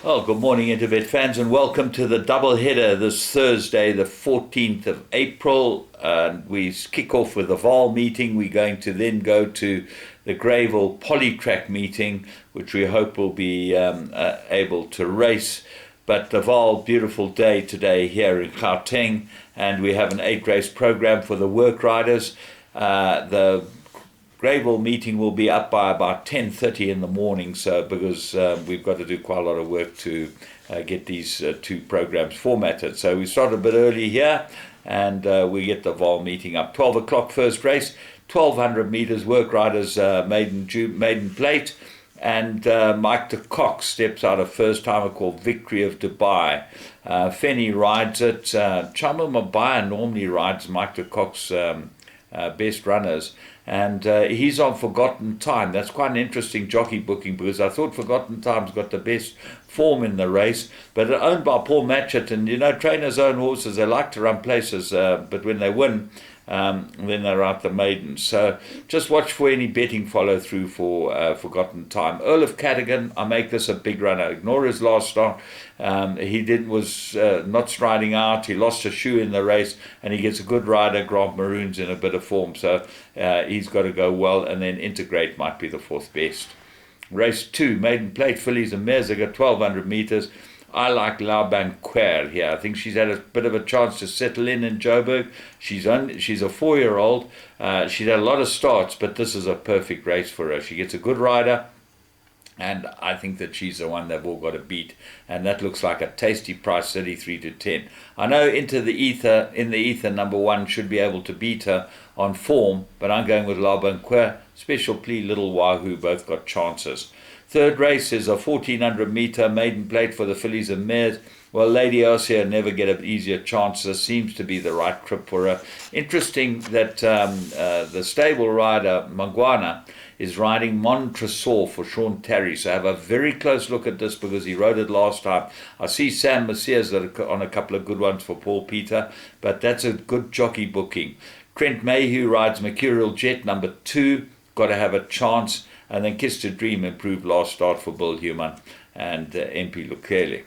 Well, good morning, Intervet fans, and welcome to the double header this Thursday, the 14th of April. We kick off with the Vaal meeting. We're going to then go to the Greyville Polytrack meeting, which we hope will be able to race. But the Vaal, beautiful day today here in Gauteng, and we have an 8-race program for the work riders. The Greyville meeting will be up by about 10:30 in the morning, so because we've got to do quite a lot of work to get these two programs formatted. So we start a bit early here, and we get the Vaal meeting up. 12 o'clock first race, 1,200 meters, work riders maiden plate, and Mike de Kock steps out a first-timer called Victory of Dubai. Fenny rides it. Chama Mabaya normally rides Mike de Kock's best runners, and he's on Forgotten Time. That's quite an interesting jockey booking, because I thought Forgotten Time's got the best form in the race, but owned by Paul Matchett, and you know, trainers own horses, they like to run places, but when they win, then they're out the maidens. So just watch for any betting follow through for Forgotten Time. Earl of Cadogan, I make this a big runner. Ignore his last start. He was not striding out. He lost a shoe in the race, and he gets a good rider. Grant Maroon's in a bit of form, so he's got to go well, and then Integrate might be the fourth best. Race 2, maiden plate, fillies and mares. They got 1,200 meters. I like Vaal W R here. I think she's had a bit of a chance to settle in Joburg. She's a 4-year-old. She's had a lot of starts, but this is a perfect race for her. She gets a good rider, and I think that she's the one they've all got to beat. And that looks like a tasty price, 33 to 10. I know in the ether, number 1 should be able to beat her on form, but I'm going with Vaal W R. Special plea, Little Wahoo, both got chances. Third race is a 1,400 meter maiden plate for the fillies and mares. Well, Lady Ossia never get an easier chance. This seems to be the right trip for her. Interesting that the stable rider, Mangwana, is riding Montresor for Sean Terry. So have a very close look at this, because he rode it last time. I see Sam Messias on a couple of good ones for Paul Peter, but that's a good jockey booking. Trent Mayhew rides Mercurial Jet, number 2. Got to have a chance. And then Kiss to Dream, improved last start for Bill Human and MP Lukele.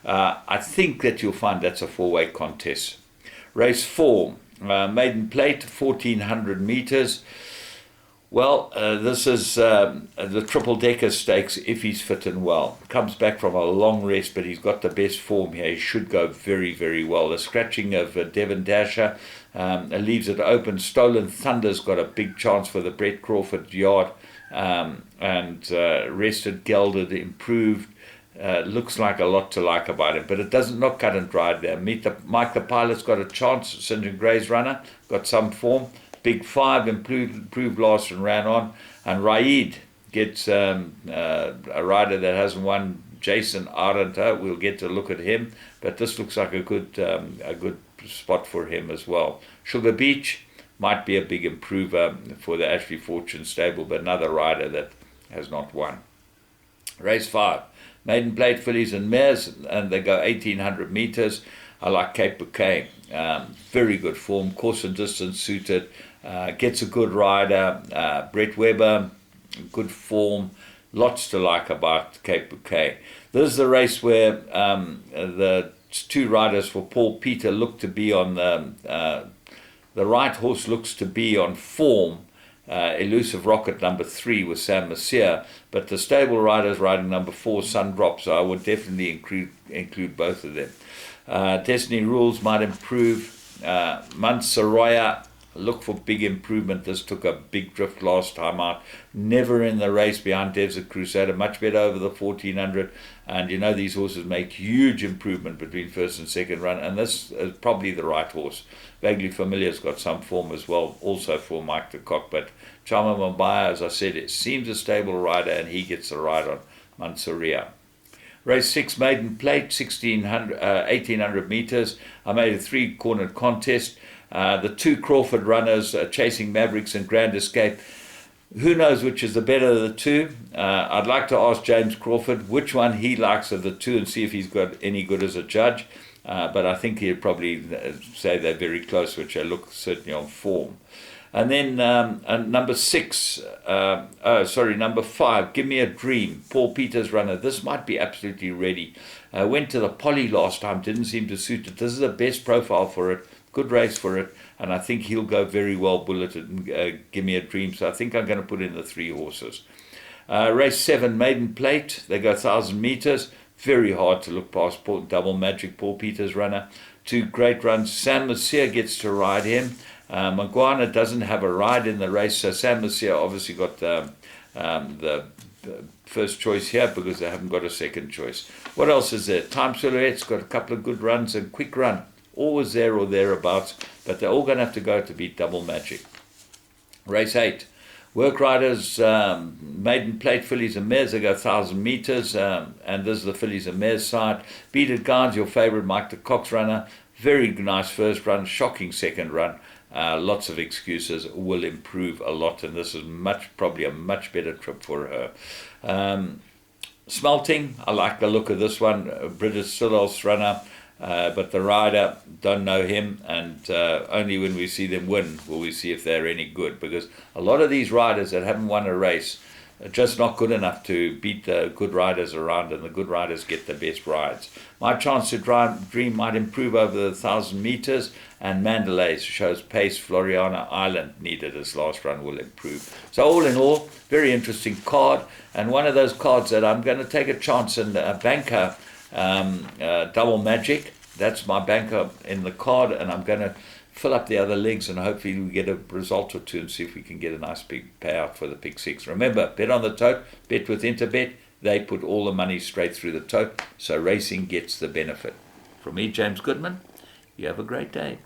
I think that you'll find that's a 4-way contest. Race 4, maiden plate, 1,400 meters. Well, this is the Triple Decker Stakes, if he's fit and well. Comes back from a long rest, but he's got the best form here. He should go very, very well. The scratching of Devon Dasher leaves it open. Stolen Thunder's got a big chance for the Brett Crawford yard. And Rested, Gelded, Improved. Looks like a lot to like about him, but it doesn't not cut and dried there. Mike the Pilot's got a chance. St. John Gray's runner, got some form. Big 5, improved last and ran on. And Raid gets a rider that hasn't won, Jason Arendta. We'll get to look at him, but this looks like a good spot for him as well. Sugar Beach might be a big improver for the Ashley Fortune stable, but another rider that has not won. Race 5, maiden plate fillies and mares, and they go 1,800 meters. I like Cape Bouquet. Very good form, course and distance suited. Gets a good rider. Brett Weber, good form. Lots to like about Cape Bouquet. This is the race where the two riders for Paul Peter look to be on the right horse looks to be on form. Elusive Rocket, number 3, with Sam Messier, but the stable riders riding number 4, Sundrop, so I would definitely include both of them. Destiny Rules might improve. Mansaroya, look for big improvement. This took a big drift last time out. Never in the race behind Desert Crusader, much better over the 1,400. And you know, these horses make huge improvement between first and second run, and this is probably the right horse. Vaguely Familiar's got some form as well, also for Mike de Kock, but Chama Mabaya, as I said, it seems a stable rider, and he gets the ride on Mansoria. Race 6, maiden plate, 1,800 meters. I made a 3-cornered contest. The 2 Crawford runners, Chasing Mavericks and Grand Escape. Who knows which is the better of the 2? I'd like to ask James Crawford which one he likes of the 2 and see if he's got any good as a judge. But I think he'd probably say they're very close, which they look certainly on form. And then number 6, number 5, Give Me a Dream, Paul Peters runner. This might be absolutely ready. Went to the Poly last time, didn't seem to suit it. This is the best profile for it, good race for it, and I think he'll go very well bulleted and Give Me a Dream. So I think I'm going to put in the 3 horses. Race 7, Maiden Plate. They go 1,000 meters. Very hard to look past Double Magic, Paul Peters runner. 2 great runs. San Lucia gets to ride him. Maguana doesn't have a ride in the race, so San Lucia obviously got the first choice here because they haven't got a second choice. What else is there? Time Silhouette's got a couple of good runs and Quick Run. Always there or thereabouts, but they're all going to have to go to beat Double Magic. Race 8. Work Riders, Maiden Plate, Fillies and Mares. They go 1,000 meters, and this is the Fillies and Mares side. Beat It Guards, your favorite Mike the Cox runner. Very nice first run, shocking second run. Lots of excuses, will improve a lot, and this is probably a much better trip for her. Smelting, I like the look of this one. British Silos runner, but the rider, don't know him, and only when we see them win will we see if they're any good, because a lot of these riders that haven't won a race are just not good enough to beat the good riders around, and the good riders get the best rides. My Chance to Dream might improve over the 1,000 meters, and Mandalay shows pace. Floriana Island needed his last run, will improve. So all in all, very interesting card, and one of those cards that I'm going to take a chance and banker, Double Magic. That's my banker in the card, and I'm going to fill up the other legs, and hopefully we get a result or two and see if we can get a nice big payout for the pick 6. Remember, bet on the tote, bet with Interbet. They put all the money straight through the tote, so racing gets the benefit. From me, James Goodman, you have a great day.